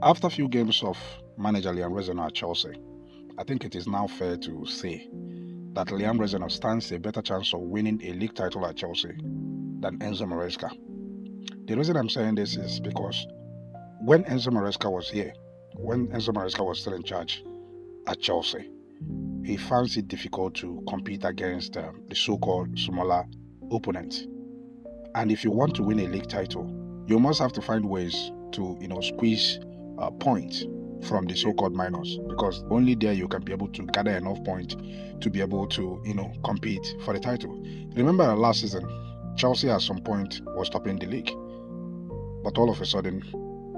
After a few games of manager Liam Rosenior at Chelsea, I think it is now fair to say that Liam Rosenior stands a better chance of winning a league title at Chelsea than Enzo Maresca. The reason I'm saying this is because when Enzo Maresca was here, when Enzo Maresca was still in charge at Chelsea, he finds it difficult to compete against the so-called smaller opponents. And if you want to win a league title, you must have to find ways to, squeeze points from the so-called minors, because only there you can be able to gather enough points to be able to, compete for the title. Remember last season, Chelsea at some point was topping the league, but all of a sudden,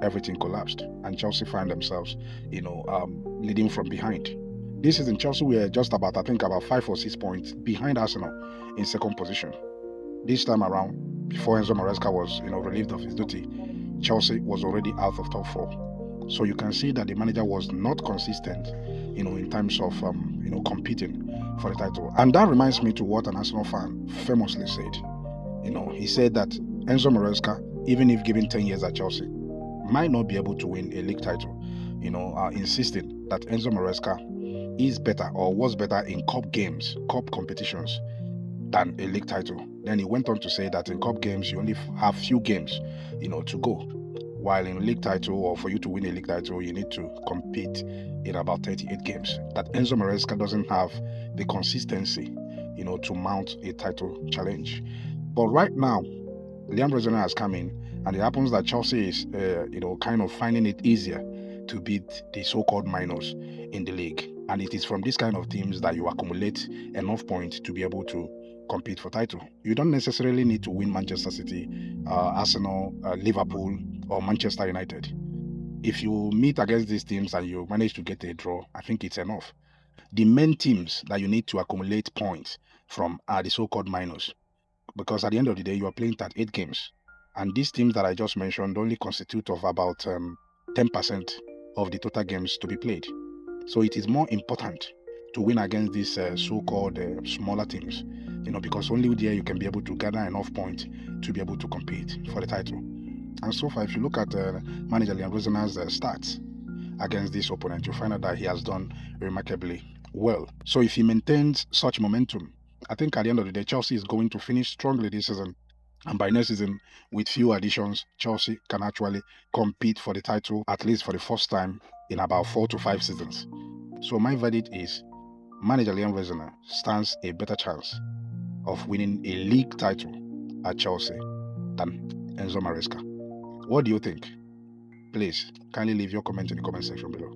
everything collapsed, and Chelsea find themselves, leading from behind. This season, Chelsea were just about 5 or 6 points behind Arsenal in second position. This time around, before Enzo Maresca was, relieved of his duty, Chelsea was already out of top 4. So you can see that the manager was not consistent, in terms of, competing for the title. And that reminds me to what an Arsenal fan famously said. He said that Enzo Maresca, even if given 10 years at Chelsea, might not be able to win a league title, insisting that Enzo Maresca is better or was better in cup games, cup competitions, than a league title. Then he went on to say that in cup games you only have few games, to go, while in league title, or for you to win a league title, you need to compete in about 38 games. That Enzo Maresca doesn't have the consistency, to mount a title challenge. But right now, Liam Rosenior has come in, and it happens that Chelsea is, kind of finding it easier to beat the so-called minors in the league. And it is from this kind of teams that you accumulate enough points to be able to compete for title. You don't necessarily need to win Manchester City, Arsenal, Liverpool, or Manchester United. If you meet against these teams and you manage to get a draw, I think it's enough. The main teams that you need to accumulate points from are the so-called minors, because at the end of the day, you are playing 38 games. And these teams that I just mentioned only constitute of about 10% of the total games to be played. So it is more important to win against these so-called smaller teams, because only there you can be able to gather enough points to be able to compete for the title. And so far, if you look at manager Liam Rosenier's stats against this opponent, you'll find out that he has done remarkably well. So if he maintains such momentum, I think at the end of the day, Chelsea is going to finish strongly this season. And by next season, with few additions, Chelsea can actually compete for the title, at least for the first time in about 4 to 5 seasons. So my verdict is, manager Liam Rosenior stands a better chance of winning a league title at Chelsea than Enzo Maresca. What do you think? Please kindly leave your comment in the comment section below.